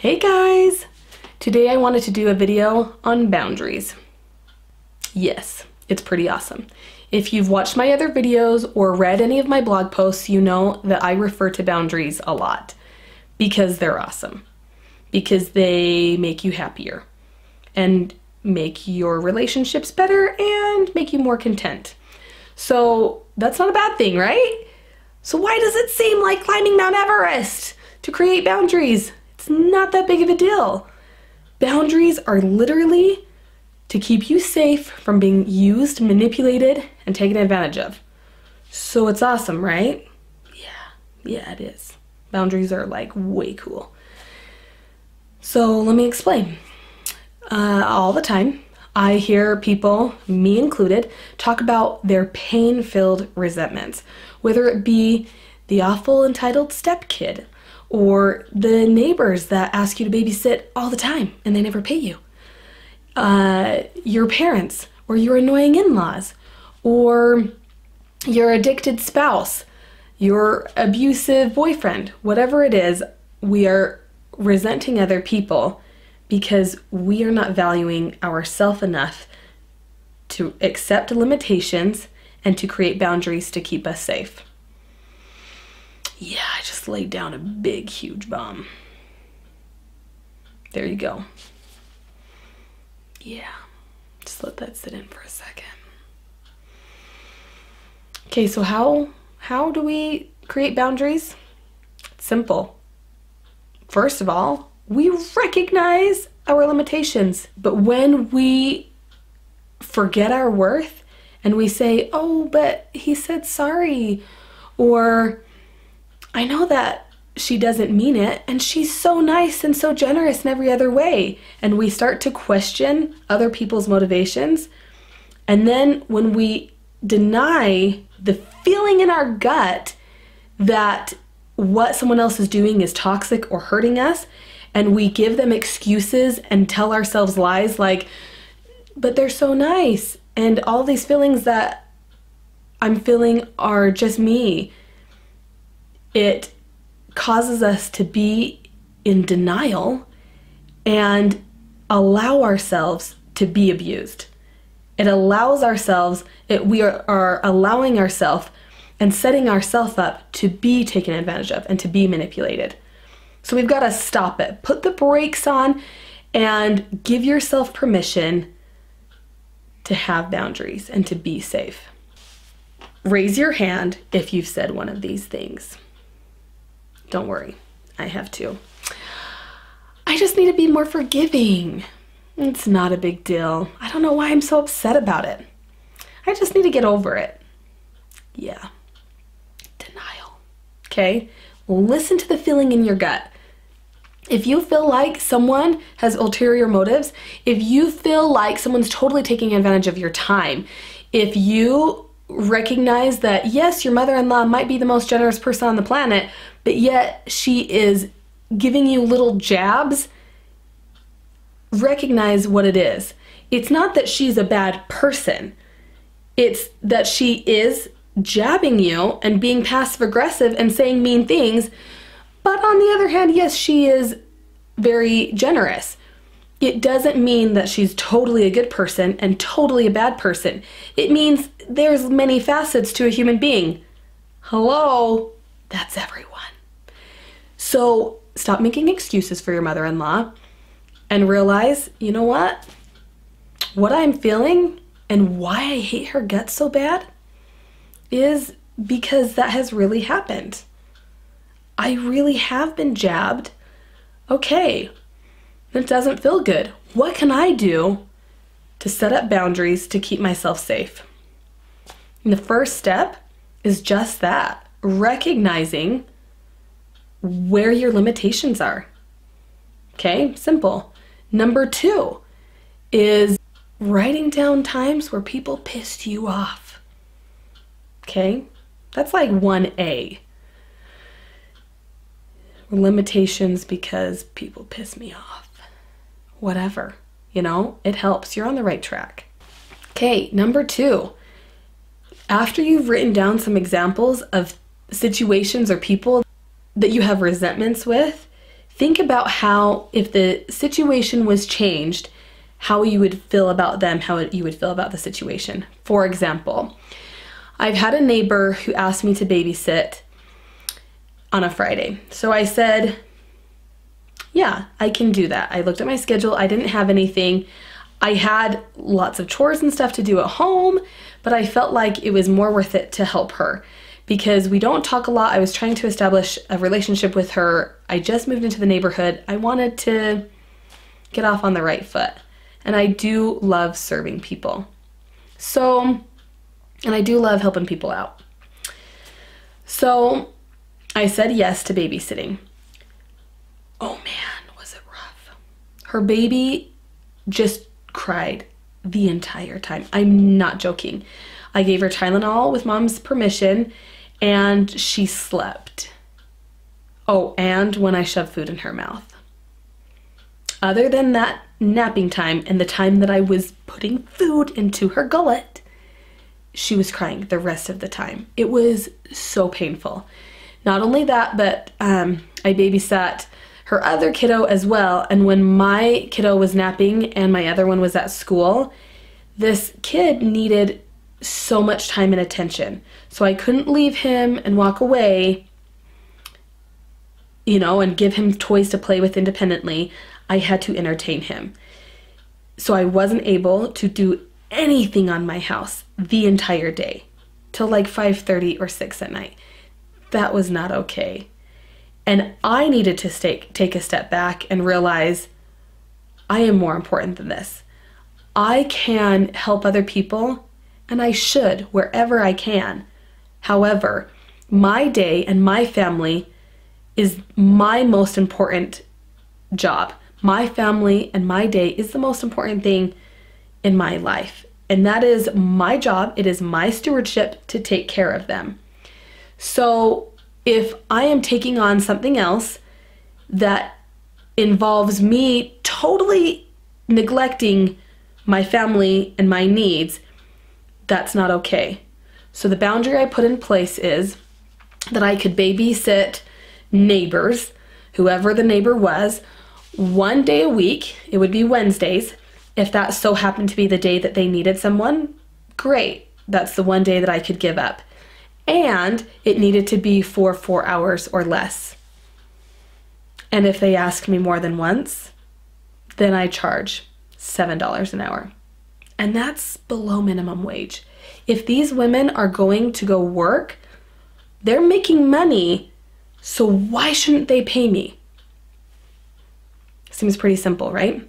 Hey guys! Today I wanted to do a video on boundaries. Yes, it's pretty awesome. If you've watched my other videos or read any of my blog posts, you know that I refer to boundaries a lot because they're awesome. Because they make you happier and make your relationships better and make you more content. So that's not a bad thing, right? So why does it seem like climbing Mount Everest to create boundaries? It's not that big of a deal. Boundaries are literally to keep you safe from being used, manipulated, and taken advantage of. So it's awesome, right? Yeah, it is. Boundaries are like way cool. So let me explain. All the time, I hear people, me included, talk about their pain-filled resentments, whether it be the awful entitled stepkid, or the neighbors that ask you to babysit all the time and they never pay you. Your parents, or your annoying in-laws, or your addicted spouse, your abusive boyfriend, whatever it is, we are resenting other people because we are not valuing ourselves enough to accept limitations and to create boundaries to keep us safe. Yeah, I just laid down a big, huge bomb. There you go. Yeah, just let that sit in for a second. Okay, so how do we create boundaries? It's simple. First of all, we recognize our limitations. But when we forget our worth and we say, oh, but he said sorry, or I know that she doesn't mean it, and she's so nice and so generous in every other way. And we start to question other people's motivations. And then when we deny the feeling in our gut that what someone else is doing is toxic or hurting us, and we give them excuses and tell ourselves lies like, but they're so nice, and all these feelings that I'm feeling are just me. It causes us to be in denial and allow ourselves to be abused. It allows ourselves, we are allowing ourselves and setting ourselves up to be taken advantage of and to be manipulated. So we've got to stop it. Put the brakes on and give yourself permission to have boundaries and to be safe. Raise your hand if you've said one of these things. Don't worry, I have too. I just need to be more forgiving. It's not a big deal. I don't know why I'm so upset about it. I just need to get over it. Yeah. Denial. Okay? Listen to the feeling in your gut. If you feel like someone has ulterior motives, if you feel like someone's totally taking advantage of your time, if you recognize that, yes, your mother-in-law might be the most generous person on the planet, but yet she is giving you little jabs, recognize what it is. It's not that she's a bad person. It's that she is jabbing you and being passive-aggressive and saying mean things. But on the other hand, yes, she is very generous. It doesn't mean that she's totally a good person and totally a bad person. It means there's many facets to a human being. Hello? That's everyone. So stop making excuses for your mother-in-law and realize, you know what? What I'm feeling and why I hate her guts so bad is because that has really happened. I really have been jabbed. Okay, it doesn't feel good. What can I do to set up boundaries to keep myself safe? And the first step is just that, recognizing where your limitations are. Okay, simple. Number 2 is writing down times where people pissed you off. Okay, that's like 1A. Limitations because people piss me off. Whatever, you know, it helps. You're on the right track. Okay, number 2. After you've written down some examples of situations or people that you have resentments with, think about how, if the situation was changed, how you would feel about them, how you would feel about the situation. For example, I've had a neighbor who asked me to babysit on a Friday. So I said, yeah, I can do that. I looked at my schedule. I didn't have anything. I had lots of chores and stuff to do at home, but I felt like it was more worth it to help her because we don't talk a lot. I was trying to establish a relationship with her. I just moved into the neighborhood. I wanted to get off on the right foot. And I do love serving people. And I do love helping people out. So I said yes to babysitting. Oh man, was it rough. Her baby just cried the entire time. I'm not joking. I gave her Tylenol with mom's permission and she slept. Oh, and when I shoved food in her mouth. Other than that napping time and the time that I was putting food into her gullet, she was crying the rest of the time. It was so painful. Not only that, but I babysat her other kiddo as well. And when my kiddo was napping and my other one was at school, this kid needed so much time and attention. So I couldn't leave him and walk away, and give him toys to play with independently. I had to entertain him. So I wasn't able to do anything on my house the entire day till like 5:30 or 6 at night. That was not okay. And I needed to take a step back and realize I am more important than this. I can help other people, and I should wherever I can. However, my day and my family is my most important job. My family and my day is the most important thing in my life. And that is my job. It is my stewardship to take care of them. So if I am taking on something else that involves me totally neglecting my family and my needs, that's not okay. So the boundary I put in place is that I could babysit neighbors, whoever the neighbor was, one day a week. It would be Wednesdays. If that so happened to be the day that they needed someone, great. That's the one day that I could give up. And it needed to be for 4 hours or less. And if they ask me more than once, then I charge $7 an hour. And that's below minimum wage. If these women are going to go work, they're making money, so why shouldn't they pay me? Seems pretty simple, right?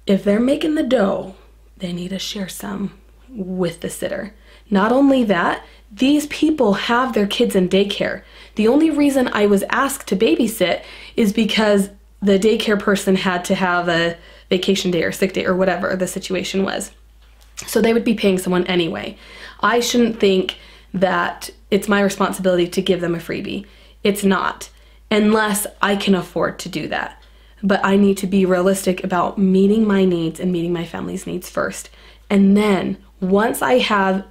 If they're making the dough, they need to share some with the sitter. Not only that, these people have their kids in daycare. The only reason I was asked to babysit is because the daycare person had to have a vacation day or sick day or whatever the situation was. So they would be paying someone anyway. I shouldn't think that it's my responsibility to give them a freebie. It's not, unless I can afford to do that. But I need to be realistic about meeting my needs and meeting my family's needs first. And then once I have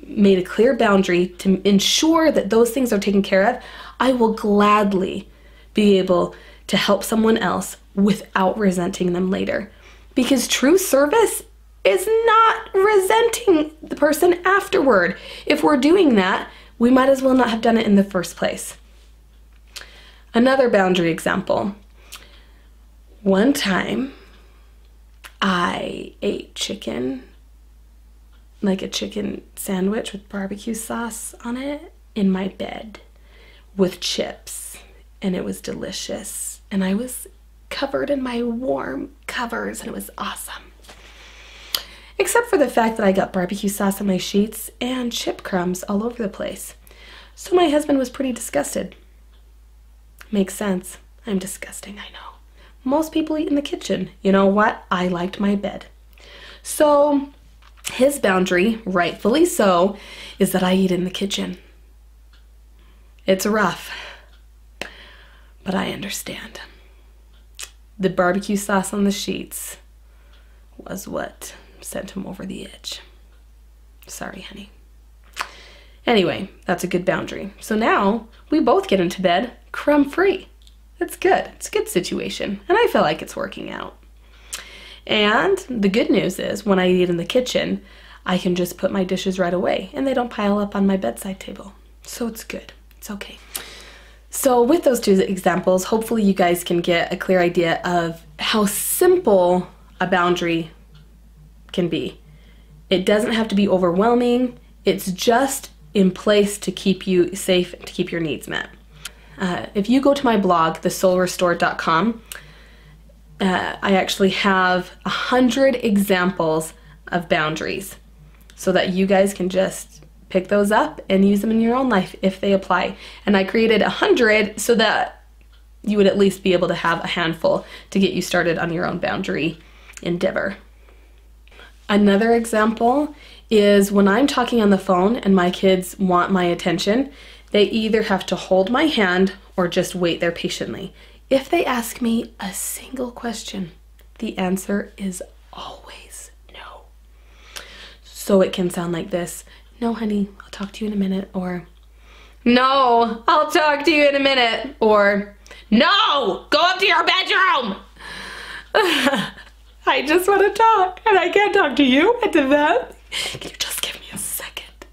made a clear boundary to ensure that those things are taken care of, I will gladly be able to help someone else without resenting them later. Because true service is not resenting the person afterward. If we're doing that, we might as well not have done it in the first place. Another boundary example. One time, I ate chicken, like a chicken sandwich with barbecue sauce on it, in my bed with chips, and it was delicious. And I was covered in my warm covers, and it was awesome. Except for the fact that I got barbecue sauce on my sheets and chip crumbs all over the place. So my husband was pretty disgusted. Makes sense. I'm disgusting, I know. Most people eat in the kitchen. You know what? I liked my bed. So his boundary, rightfully so, is that I eat in the kitchen. It's rough, but I understand. The barbecue sauce on the sheets was what sent him over the edge. Sorry, honey. Anyway, that's a good boundary. So now we both get into bed crumb-free. It's good. It's a good situation. And I feel like it's working out. And the good news is when I eat in the kitchen, I can just put my dishes right away and they don't pile up on my bedside table. So it's good. It's okay. So with those two examples, hopefully you guys can get a clear idea of how simple a boundary can be. It doesn't have to be overwhelming. It's just in place to keep you safe, to keep your needs met. If you go to my blog, thesoulrestored.com, I actually have 100 examples of boundaries so that you guys can just pick those up and use them in your own life if they apply. And I created 100 so that you would at least be able to have a handful to get you started on your own boundary endeavor. Another example is when I'm talking on the phone and my kids want my attention, they either have to hold my hand or just wait there patiently. If they ask me a single question, the answer is always no. So it can sound like this: no, honey, I'll talk to you in a minute, or no, I'll talk to you in a minute, or no, go up to your bedroom. I just want to talk and I can't talk to you and to them. Can you just give me a second?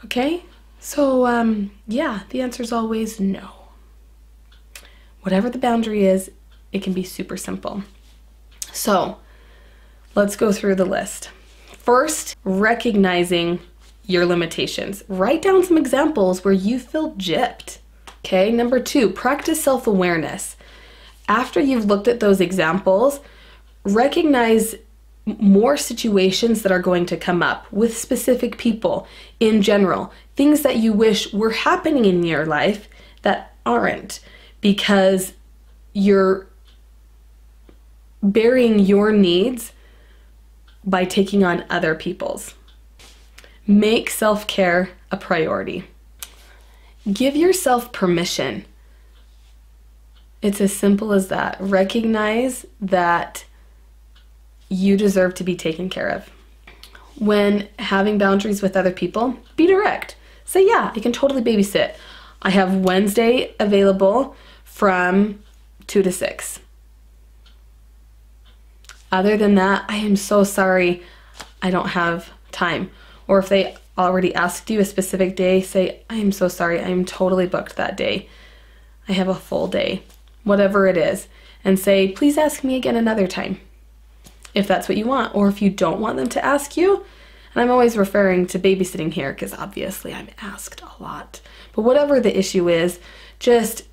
Okay, so yeah, the answer is always no. Whatever the boundary is, it can be super simple. So let's go through the list. First, recognizing your limitations. Write down some examples where you feel gypped. Okay, number 2, practice self-awareness. After you've looked at those examples, recognize more situations that are going to come up with specific people in general, things that you wish were happening in your life that aren't, because you're burying your needs by taking on other people's. Make self-care a priority. Give yourself permission. It's as simple as that. Recognize that you deserve to be taken care of. When having boundaries with other people, be direct. Say, yeah, I can totally babysit. I have Wednesday available from 2 to 6. Other than that, I am so sorry, I don't have time. Or if they already asked you a specific day, say, I am so sorry, I am totally booked that day. I have a full day, whatever it is. And say, please ask me again another time, if that's what you want. Or if you don't want them to ask you, and I'm always referring to babysitting here because obviously I'm asked a lot. But whatever the issue is, just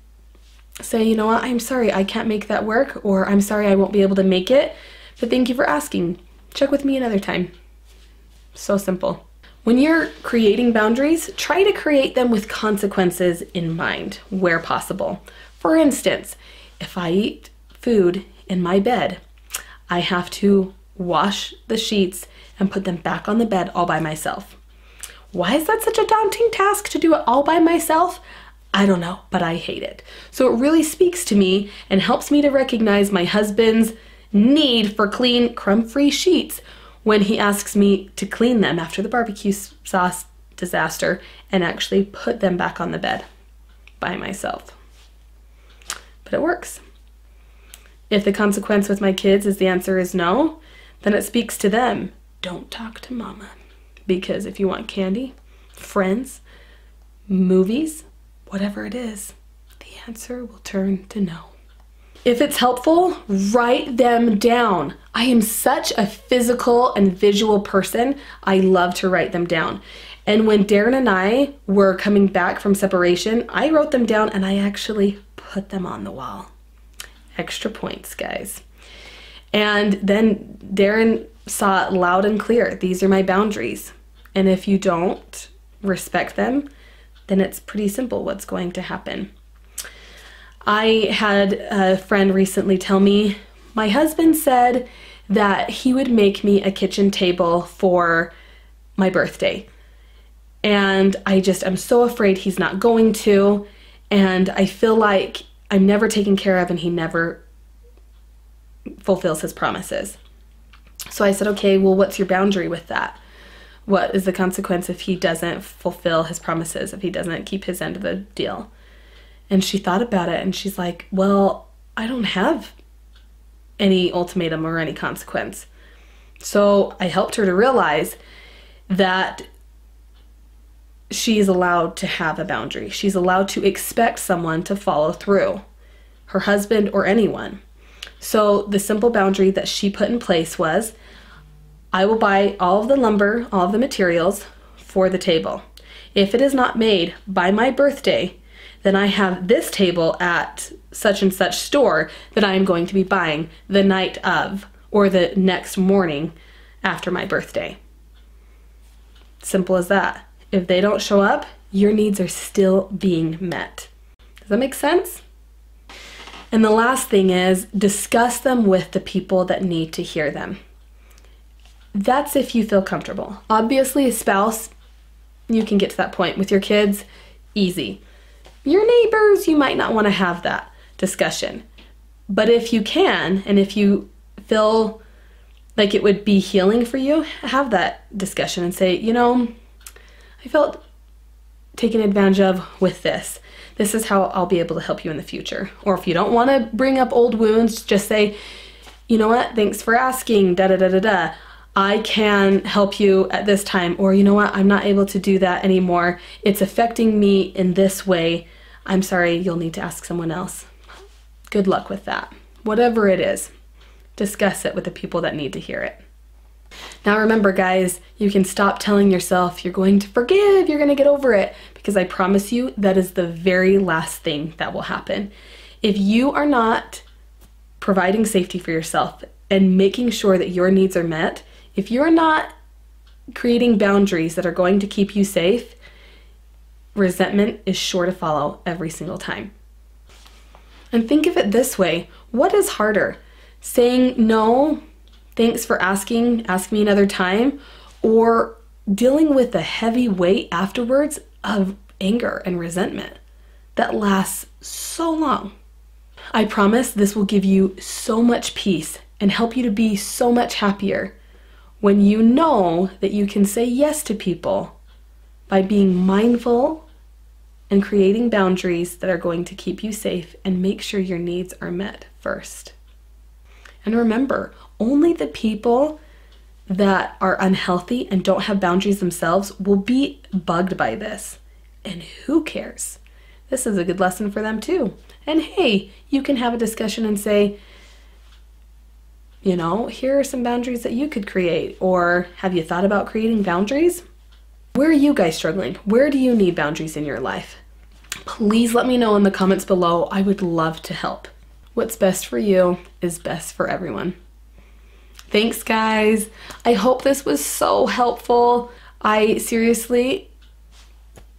say, you know what, I'm sorry, I can't make that work, or I'm sorry, I won't be able to make it, but thank you for asking. Check with me another time. So simple. When you're creating boundaries, try to create them with consequences in mind where possible. For instance, if I eat food in my bed, I have to wash the sheets and put them back on the bed all by myself. Why is that such a daunting task to do it all by myself? I don't know, but I hate it. So it really speaks to me and helps me to recognize my husband's need for clean, crumb-free sheets when he asks me to clean them after the barbecue sauce disaster and actually put them back on the bed by myself. But it works. If the consequence with my kids is the answer is no, then it speaks to them. Don't talk to mama. Because if you want candy, friends, movies, whatever it is, the answer will turn to no. If it's helpful, write them down. I am such a physical and visual person. I love to write them down. And when Darren and I were coming back from separation, I wrote them down and I actually put them on the wall. Extra points, guys. And then Darren saw it loud and clear. These are my boundaries. And if you don't respect them, then it's pretty simple what's going to happen. I had a friend recently tell me, my husband said that he would make me a kitchen table for my birthday. And I'm so afraid he's not going to. And I feel like I'm never taken care of and he never fulfills his promises. So I said, okay, well, what's your boundary with that? What is the consequence if he doesn't fulfill his promises, if he doesn't keep his end of the deal? And she thought about it and she's like, well, I don't have any ultimatum or any consequence. So I helped her to realize that she's allowed to have a boundary. She's allowed to expect someone to follow through, her husband or anyone. So the simple boundary that she put in place was, I will buy all of the lumber, all of the materials for the table. If it is not made by my birthday, then I have this table at such and such store that I am going to be buying the night of or the next morning after my birthday. Simple as that. If they don't show up, your needs are still being met. Does that make sense? And the last thing is, discuss them with the people that need to hear them. That's if you feel comfortable. Obviously, a spouse, you can get to that point. With your kids, easy. Your neighbors, you might not want to have that discussion. But if you can, and if you feel like it would be healing for you, have that discussion and say, you know, I felt taken advantage of with this. This is how I'll be able to help you in the future. Or if you don't want to bring up old wounds, just say, you know what, thanks for asking, da-da-da-da-da. I can help you at this time. Or you know what, I'm not able to do that anymore. It's affecting me in this way. I'm sorry, you'll need to ask someone else. Good luck with that. Whatever it is, discuss it with the people that need to hear it. Now remember, guys, you can stop telling yourself you're going to forgive, you're going to get over it, because I promise you that is the very last thing that will happen. If you are not providing safety for yourself and making sure that your needs are met, if you're not creating boundaries that are going to keep you safe, resentment is sure to follow every single time. And think of it this way, what is harder? Saying no, thanks for asking, ask me another time, or dealing with the heavy weight afterwards of anger and resentment that lasts so long? I promise this will give you so much peace and help you to be so much happier when you know that you can say yes to people by being mindful and creating boundaries that are going to keep you safe and make sure your needs are met first. And remember, only the people that are unhealthy and don't have boundaries themselves will be bugged by this. And who cares? This is a good lesson for them too. And hey, you can have a discussion and say, you know, here are some boundaries that you could create. Or have you thought about creating boundaries? Where are you guys struggling? Where do you need boundaries in your life? Please let me know in the comments below. I would love to help. What's best for you is best for everyone. Thanks, guys. I hope this was so helpful. I seriously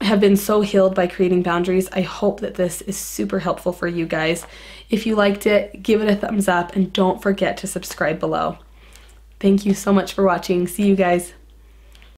have been so healed by creating boundaries. I hope that this is super helpful for you guys. If you liked it, give it a thumbs up and don't forget to subscribe below. Thank you so much for watching. See you guys.